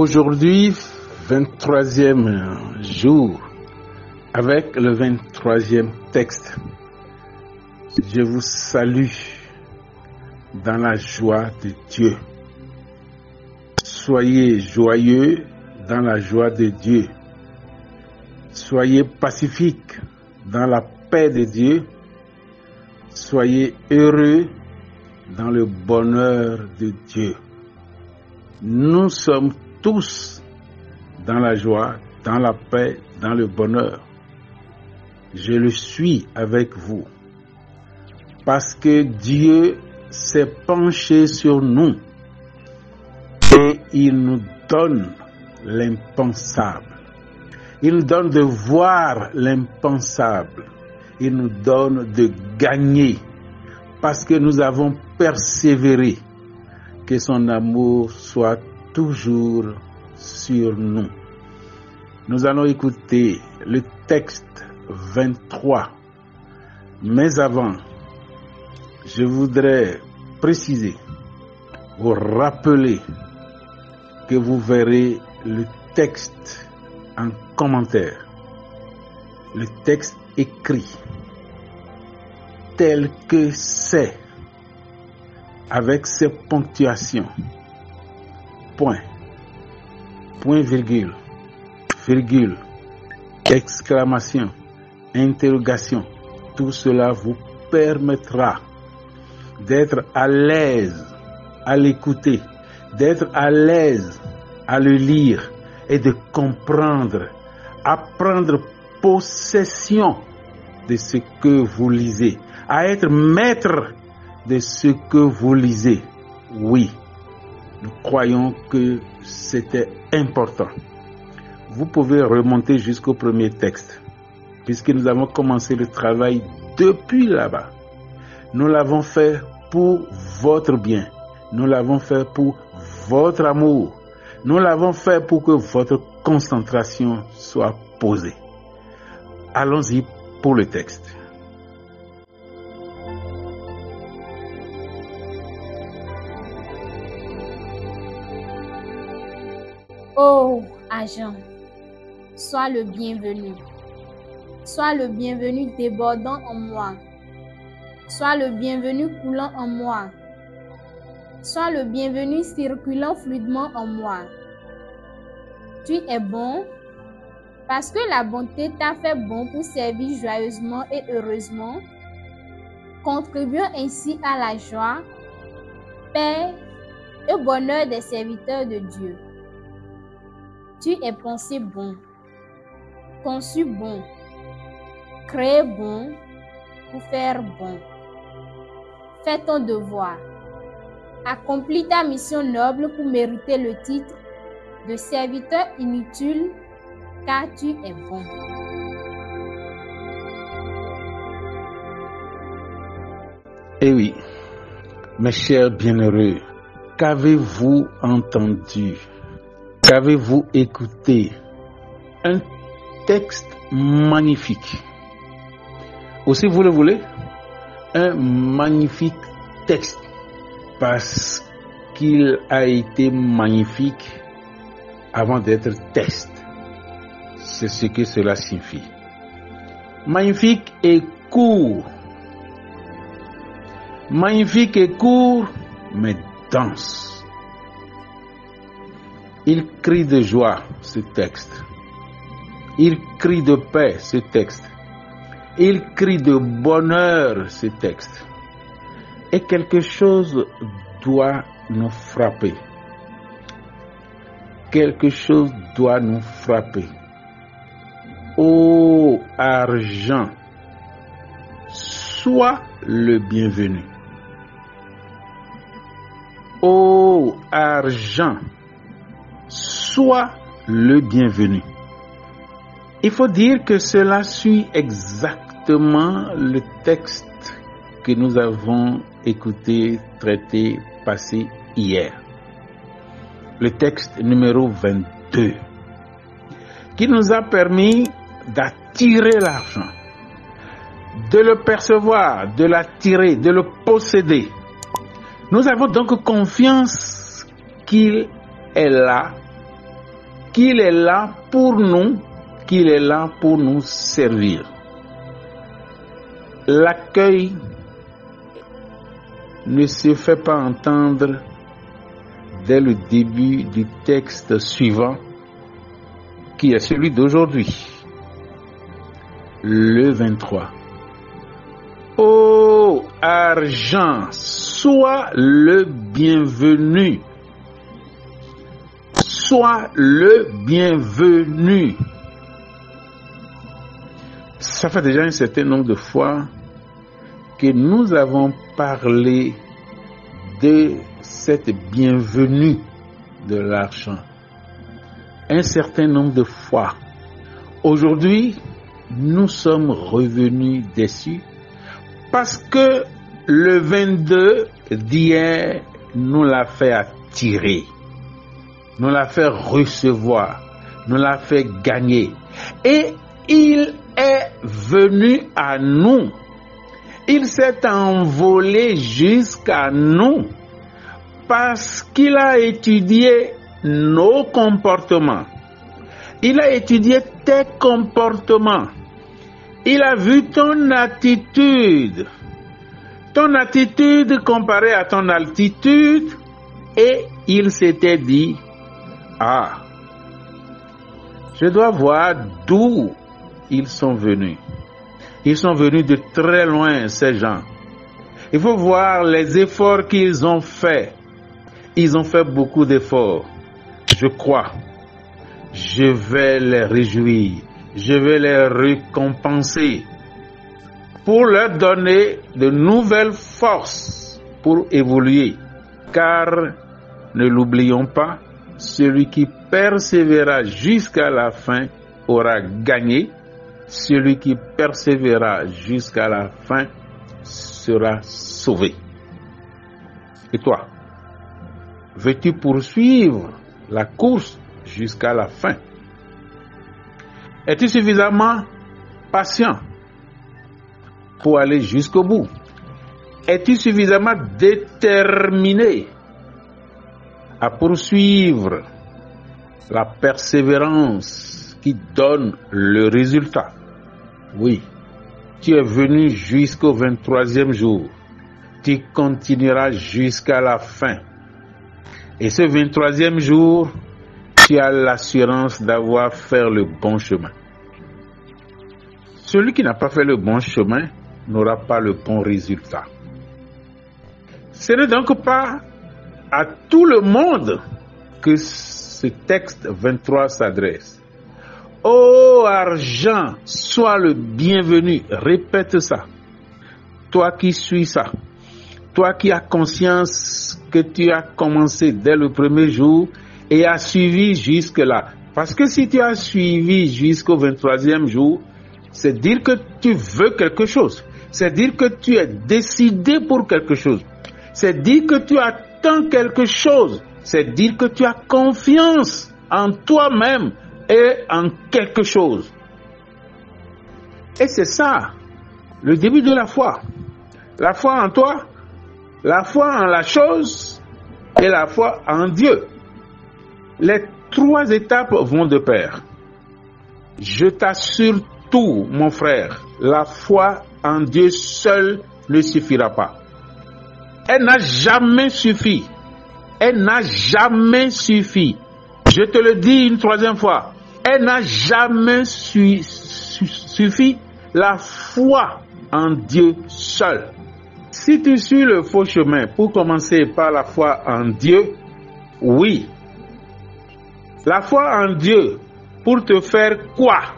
Aujourd'hui, 23e jour, avec le 23e texte. Je vous salue dans la joie de Dieu. Soyez joyeux dans la joie de Dieu. Soyez pacifiques dans la paix de Dieu. Soyez heureux dans le bonheur de Dieu. Nous sommes tous dans la joie, dans la paix, dans le bonheur. Je le suis avec vous. Parce que Dieu s'est penché sur nous et il nous donne l'impensable. Il nous donne de voir l'impensable. Il nous donne de gagner parce que nous avons persévéré. Que son amour soit toujours sur nous. Nous allons écouter le texte 23. Mais avant, je voudrais préciser, vous rappeler que vous verrez le texte en commentaire, le texte écrit tel que c'est, avec ses ponctuations, point, point virgule, virgule, exclamation, interrogation. Tout cela vous permettra d'être à l'aise à l'écouter, d'être à l'aise à le lire et de comprendre, à prendre possession de ce que vous lisez, à être maître de ce que vous lisez. Oui, nous croyons que c'était important. Vous pouvez remonter jusqu'au premier texte, puisque nous avons commencé le travail depuis là-bas. Nous l'avons fait pour votre bien. Nous l'avons fait pour votre amour. Nous l'avons fait pour que votre concentration soit posée. Allons-y pour le texte. Oh, agent, sois le bienvenu. Sois le bienvenu débordant en moi. Sois le bienvenu coulant en moi. Sois le bienvenu circulant fluidement en moi. Tu es bon parce que la bonté t'a fait bon pour servir joyeusement et heureusement, contribuant ainsi à la joie, paix et bonheur des serviteurs de Dieu. Tu es pensé bon, conçu bon, créé bon pour faire bon. Fais ton devoir. Accomplis ta mission noble pour mériter le titre de serviteur inutile, car tu es bon. Eh oui, mes chers bienheureux, qu'avez-vous entendu? Qu'avez-vous écouté? Un texte magnifique. Ou si vous le voulez, un magnifique texte. Parce qu'il a été magnifique avant d'être texte. C'est ce que cela signifie. Magnifique et court. Magnifique et court, mais dense. Il crie de joie, ce texte. Il crie de paix, ce texte. Il crie de bonheur, ce texte. Et quelque chose doit nous frapper. Quelque chose doit nous frapper. Ô argent, sois le bienvenu. Ô argent, sois le bienvenu. Il faut dire que cela suit exactement le texte que nous avons écouté, traité, passé hier. Le texte numéro 22, qui nous a permis d'attirer l'argent, de le percevoir, de l'attirer, de le posséder. Nous avons donc confiance qu'il est là qu'il est là pour nous, qu'il est là pour nous servir. L'accueil ne se fait pas entendre dès le début du texte suivant, qui est celui d'aujourd'hui, le 23. Ô argent, sois le bienvenu. Sois le bienvenu. Ça fait déjà un certain nombre de fois que nous avons parlé de cette bienvenue de l'argent. Un certain nombre de fois. Aujourd'hui, nous sommes revenus dessus parce que le 22 d'hier nous l'a fait attirer, nous l'a fait recevoir, nous l'a fait gagner. Et il est venu à nous. Il s'est envolé jusqu'à nous parce qu'il a étudié nos comportements. Il a étudié tes comportements. Il a vu ton attitude comparée à ton altitude, et il s'était dit, ah, je dois voir d'où ils sont venus. Ils sont venus de très loin, ces gens. Il faut voir les efforts qu'ils ont faits. Ils ont fait beaucoup d'efforts. Je crois. Je vais les réjouir. Je vais les récompenser pour leur donner de nouvelles forces pour évoluer. Car, ne l'oublions pas, celui qui persévérera jusqu'à la fin aura gagné. Celui qui persévérera jusqu'à la fin sera sauvé. Et toi, veux-tu poursuivre la course jusqu'à la fin? Es-tu suffisamment patient pour aller jusqu'au bout? Es-tu suffisamment déterminé à poursuivre la persévérance qui donne le résultat? Oui, tu es venu jusqu'au 23e jour. Tu continueras jusqu'à la fin. Et ce 23e jour, tu as l'assurance d'avoir fait le bon chemin. Celui qui n'a pas fait le bon chemin n'aura pas le bon résultat. Ce n'est donc pas à tout le monde que ce texte 23 s'adresse. Ô argent, sois le bienvenu. Répète ça. Toi qui suis ça. Toi qui as conscience que tu as commencé dès le premier jour et as suivi jusque-là. Parce que si tu as suivi jusqu'au 23e jour, c'est dire que tu veux quelque chose. C'est dire que tu es décidé pour quelque chose. C'est dire que tu attends quelque chose. C'est dire que tu as confiance en toi-même et en quelque chose. Et c'est ça, le début de la foi. La foi en toi, la foi en la chose et la foi en Dieu. Les trois étapes vont de pair. Je t'assure tout, mon frère, la foi en Dieu seule ne suffira pas. Elle n'a jamais suffi. Elle n'a jamais suffi. Je te le dis une troisième fois. Elle n'a jamais suffi. La foi en Dieu seul. Si tu suis le faux chemin pour commencer par la foi en Dieu, oui. La foi en Dieu pour te faire quoi?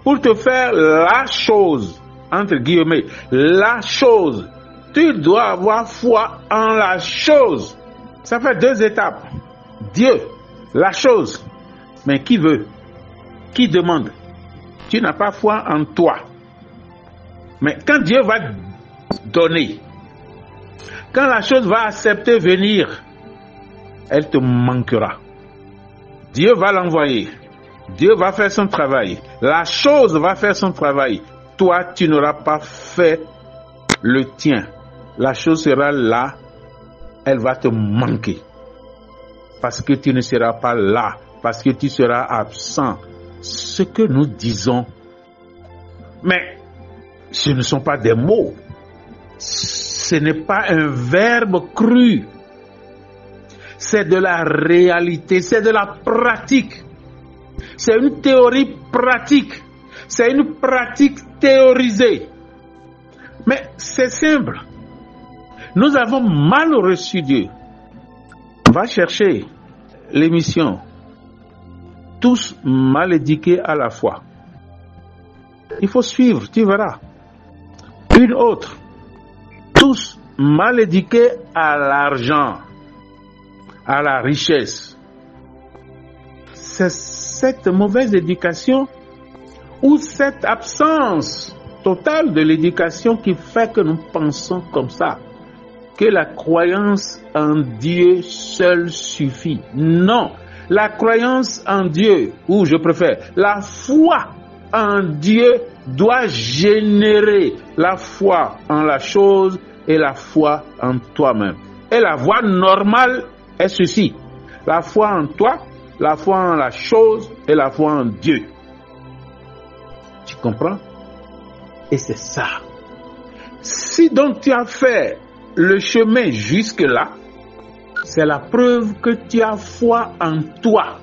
Pour te faire la chose, entre guillemets, la chose. Tu dois avoir foi en la chose. Ça fait deux étapes. Dieu, la chose. Mais qui veut? Qui demande? Tu n'as pas foi en toi. Mais quand Dieu va donner, quand la chose va accepter venir, elle te manquera. Dieu va l'envoyer. Dieu va faire son travail. La chose va faire son travail. Toi, tu n'auras pas fait le tien. La chose sera là. Elle va te manquer. Parce que tu ne seras pas là parce que tu seras absent. Ce que nous disons, mais ce ne sont pas des mots. Ce n'est pas un verbe cru. C'est de la réalité, c'est de la pratique. C'est une théorie pratique. C'est une pratique théorisée. Mais c'est simple. Nous avons mal reçu Dieu. Va chercher l'émission Tous mal éduqués à la fois. Il faut suivre, tu verras. Une autre. Tous mal éduqués à l'argent, à la richesse. C'est cette mauvaise éducation ou cette absence totale de l'éducation qui fait que nous pensons comme ça, que la croyance en Dieu seul suffit. Non, la croyance en Dieu, ou je préfère, la foi en Dieu doit générer la foi en la chose et la foi en toi-même. Et la voie normale est ceci: la foi en toi, la foi en la chose et la foi en Dieu. Tu comprends? Et c'est ça. Si donc tu as fait le chemin jusque-là, c'est la preuve que tu as foi en toi.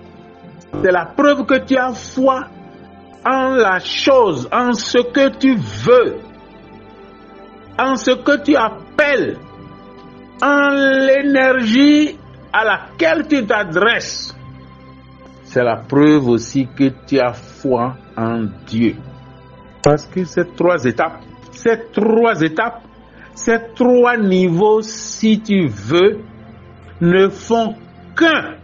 C'est la preuve que tu as foi en la chose, en ce que tu veux, en ce que tu appelles, en l'énergie à laquelle tu t'adresses. C'est la preuve aussi que tu as foi en Dieu. Parce que ces trois étapes, ces trois niveaux, si tu veux, ne font qu'un.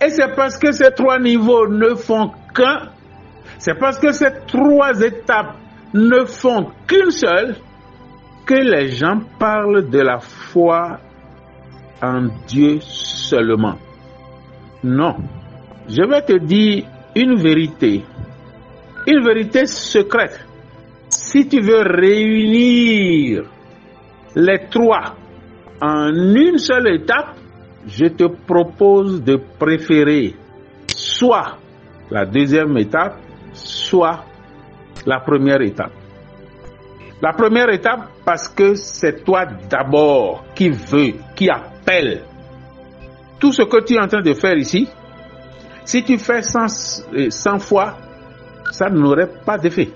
Et c'est parce que ces trois niveaux ne font qu'un, c'est parce que ces trois étapes ne font qu'une seule, que les gens parlent de la foi en Dieu seulement. Non. Je vais te dire une vérité secrète. Si tu veux réunir les trois en une seule étape, je te propose de préférer soit la deuxième étape, soit la première étape. La première étape parce que c'est toi d'abord qui veux, qui appelle. Tout ce que tu es en train de faire ici, si tu fais 100 fois, ça n'aurait pas d'effet.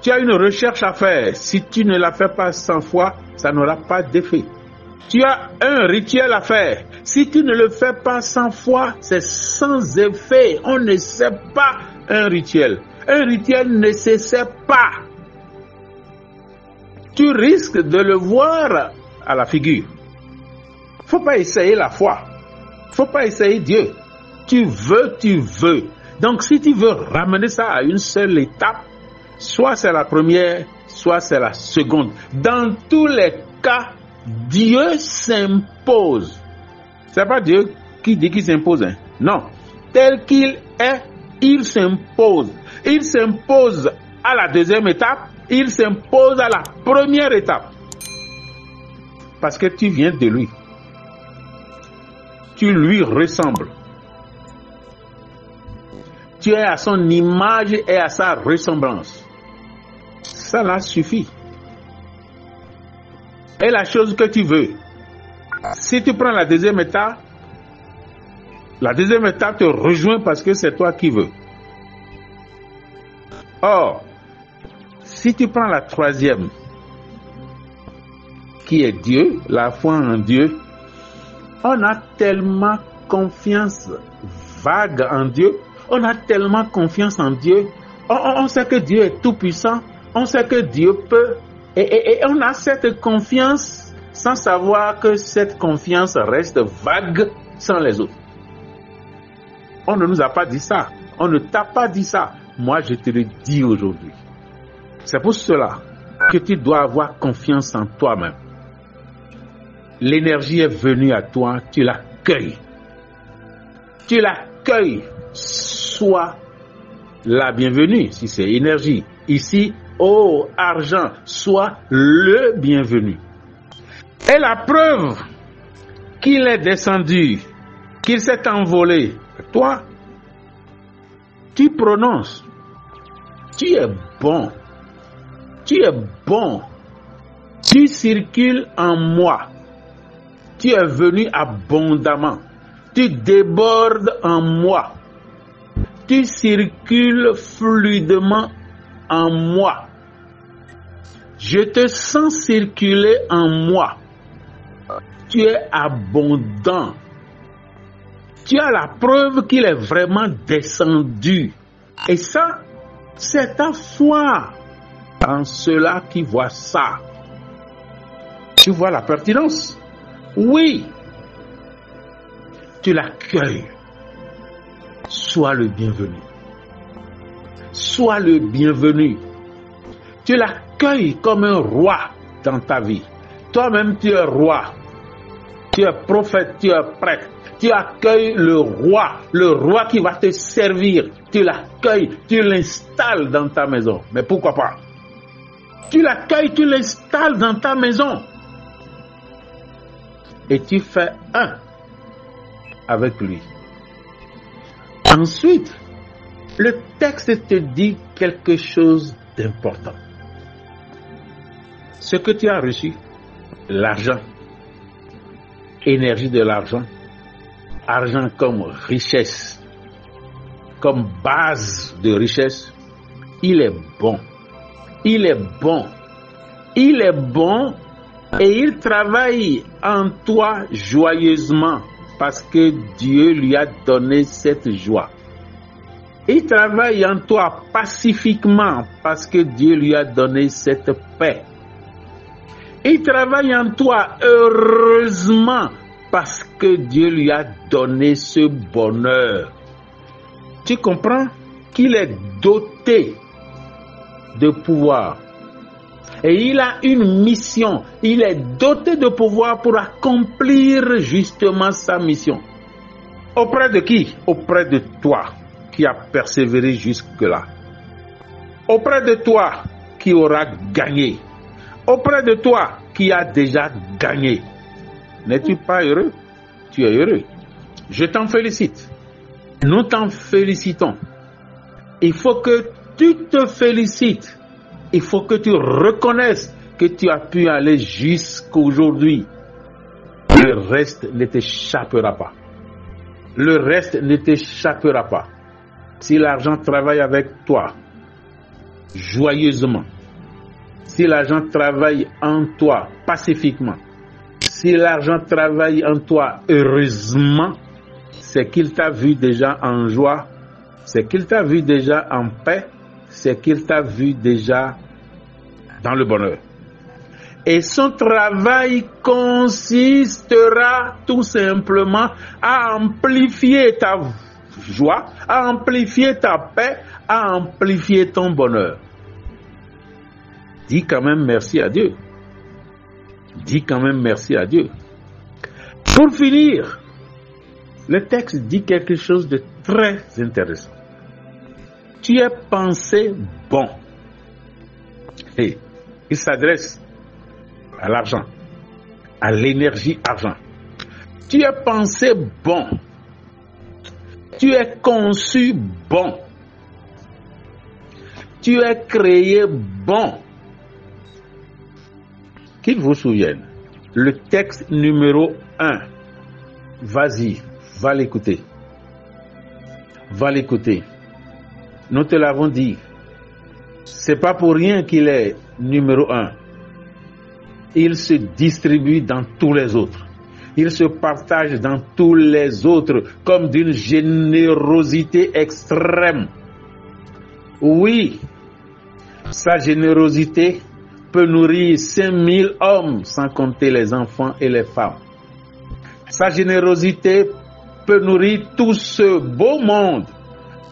Tu as une recherche à faire. Si tu ne la fais pas 100 fois, ça n'aura pas d'effet. Tu as un rituel à faire. Si tu ne le fais pas 100 fois, c'est sans effet. On ne sait pas un rituel. Un rituel ne se sait pas. Tu risques de le voir à la figure. Faut pas essayer la foi. Faut pas essayer Dieu. Tu veux. Donc si tu veux ramener ça à une seule étape, soit c'est la première, soit c'est la seconde. Dans tous les cas, Dieu s'impose. C'est pas Dieu qui dit qu'il s'impose. Hein? Non. Tel qu'il est, il s'impose. Il s'impose à la deuxième étape, il s'impose à la première étape. Parce que tu viens de lui. Tu lui ressembles. Tu es à son image et à sa ressemblance. Ça là suffit. Et la chose que tu veux, si tu prends la deuxième étape te rejoint parce que c'est toi qui veux. Or, si tu prends la troisième, qui est Dieu, la foi en Dieu, on a tellement confiance vague en Dieu, on a tellement confiance en Dieu, on sait que Dieu est tout puissant, on sait que Dieu peut, et on a cette confiance sans savoir que cette confiance reste vague sans les autres. On ne nous a pas dit ça, on ne t'a pas dit ça. Moi, je te le dis aujourd'hui. C'est pour cela que tu dois avoir confiance en toi-même. L'énergie est venue à toi, tu l'accueilles. Tu l'accueilles. Sois la bienvenue, si c'est énergie. Ici, argent, sois le bienvenu. Et la preuve qu'il est descendu, qu'il s'est envolé Toi, tu prononces. Tu es bon. Tu es bon. Tu circules en moi. Tu es venu abondamment. Tu débordes en moi. Tu circules fluidement en moi. Je te sens circuler en moi. Tu es abondant. Tu as la preuve qu'il est vraiment descendu. Et ça, c'est ta foi en ceux-là qui voient ça. Tu vois la pertinence? Oui. Tu l'accueilles. Sois le bienvenu. Sois le bienvenu. Tu l'accueilles comme un roi dans ta vie. Toi-même, tu es roi. Tu es prophète, tu es prêtre. Tu accueilles le roi qui va te servir. Tu l'accueilles, tu l'installes dans ta maison. Mais pourquoi pas? Tu l'accueilles, tu l'installes dans ta maison. Et tu fais un avec lui. Ensuite, le texte te dit quelque chose d'important. Ce que tu as reçu, l'argent, énergie de l'argent, argent comme richesse, comme base de richesse, il est bon. Il est bon. Il est bon et il travaille en toi joyeusement parce que Dieu lui a donné cette joie. Il travaille en toi pacifiquement parce que Dieu lui a donné cette paix. Il travaille en toi heureusement parce que Dieu lui a donné ce bonheur. Tu comprends qu'il est doté de pouvoir. Et il a une mission. Il est doté de pouvoir pour accomplir justement sa mission. Auprès de qui? Auprès de toi qui a persévéré jusque-là. Auprès de toi qui aura gagné. Auprès de toi qui a déjà gagné. N'es-tu pas heureux? Tu es heureux. Je t'en félicite. Nous t'en félicitons. Il faut que tu te félicites. Il faut que tu reconnaisses que tu as pu aller jusqu'aujourd'hui. Le reste ne t'échappera pas. Le reste ne t'échappera pas. Si l'argent travaille avec toi, joyeusement, si l'argent travaille en toi pacifiquement, si l'argent travaille en toi heureusement, c'est qu'il t'a vu déjà en joie, c'est qu'il t'a vu déjà en paix, c'est qu'il t'a vu déjà dans le bonheur. Et son travail consistera tout simplement à amplifier ta joie, à amplifier ta paix, à amplifier ton bonheur. Dis quand même merci à Dieu. Dis quand même merci à Dieu. Pour finir, le texte dit quelque chose de très intéressant. Tu es pensé bon. Et il s'adresse à l'argent, à l'énergie argent. Tu es pensé bon. Tu es conçu bon. Tu es créé bon. Qu'il vous souvienne, le texte numéro 1, vas-y, va l'écouter. Va l'écouter. Nous te l'avons dit. C'est pas pour rien qu'il est numéro 1. Il se distribue dans tous les autres. Il se partage dans tous les autres comme d'une générosité extrême. Oui, sa générosité peut nourrir 5000 hommes sans compter les enfants et les femmes. Sa générosité peut nourrir tout ce beau monde,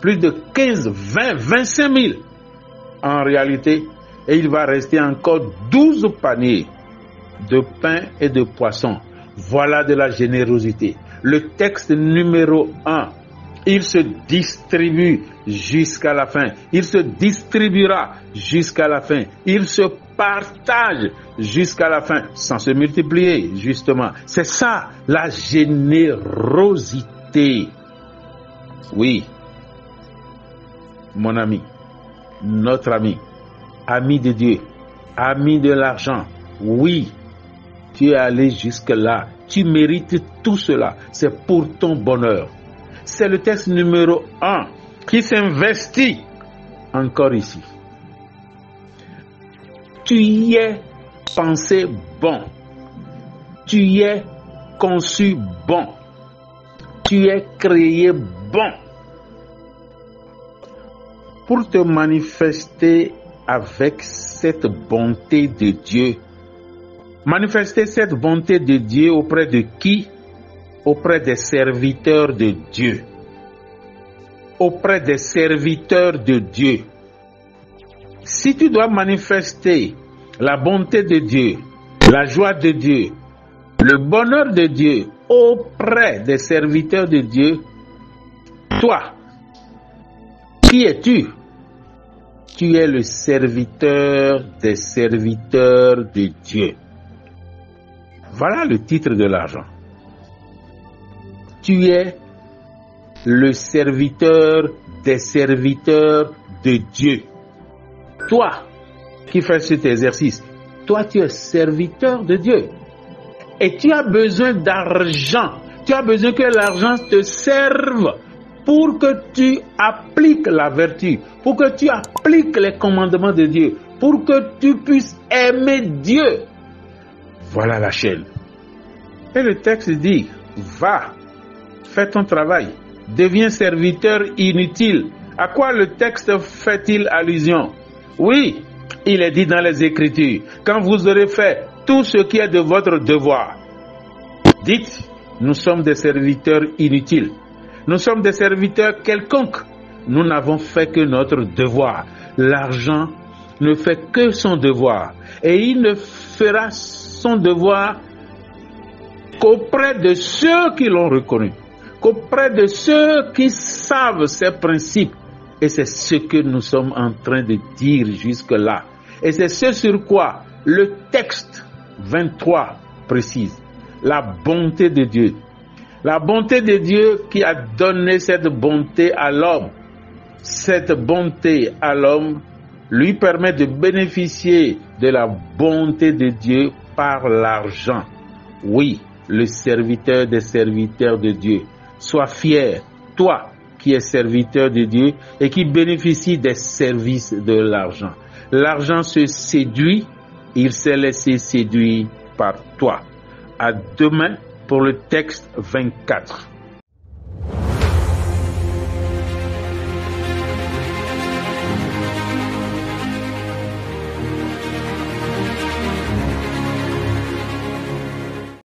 plus de 15, 20, 25 000 en réalité, et il va rester encore 12 paniers de pain et de poisson. Voilà de la générosité. Le texte numéro 1, il se distribue jusqu'à la fin. Il se distribuera jusqu'à la fin. Il se partage jusqu'à la fin, sans se multiplier, justement. C'est ça, la générosité. Oui, mon ami, notre ami, ami de Dieu, ami de l'argent. Oui, tu es allé jusque-là. Tu mérites tout cela. C'est pour ton bonheur. C'est le texte numéro 1 qui s'investit encore ici. Tu y es pensé bon. Tu y es conçu bon. Tu es créé bon. Pour te manifester avec cette bonté de Dieu. Manifester cette bonté de Dieu auprès de qui? Auprès des serviteurs de Dieu. Auprès des serviteurs de Dieu. Si tu dois manifester la bonté de Dieu, la joie de Dieu, le bonheur de Dieu auprès des serviteurs de Dieu, toi, qui es-tu? Tu es le serviteur des serviteurs de Dieu. Voilà le titre de l'argent. Tu es le serviteur des serviteurs de Dieu. Toi qui fais cet exercice, toi tu es serviteur de Dieu. Et tu as besoin d'argent. Tu as besoin que l'argent te serve pour que tu appliques la vertu, pour que tu appliques les commandements de Dieu, pour que tu puisses aimer Dieu. Voilà la chaîne. Et le texte dit, va, fais ton travail, deviens serviteur inutile. À quoi le texte fait-il allusion? Oui, il est dit dans les Écritures, quand vous aurez fait tout ce qui est de votre devoir, dites, nous sommes des serviteurs inutiles. Nous sommes des serviteurs quelconques. Nous n'avons fait que notre devoir. L'argent ne fait que son devoir. Et il ne fera son devoir qu'auprès de ceux qui l'ont reconnu. Qu'auprès de ceux qui savent ses principes. Et c'est ce que nous sommes en train de dire jusque-là. Et c'est ce sur quoi le texte 23 précise. La bonté de Dieu. La bonté de Dieu qui a donné cette bonté à l'homme. Cette bonté à l'homme lui permet de bénéficier de la bonté de Dieu par l'argent. Oui, le serviteur des serviteurs de Dieu. Sois fier, toi qui es serviteur de Dieu et qui bénéficie des services de l'argent. L'argent se séduit, il s'est laissé séduire par toi. À demain pour le texte 24.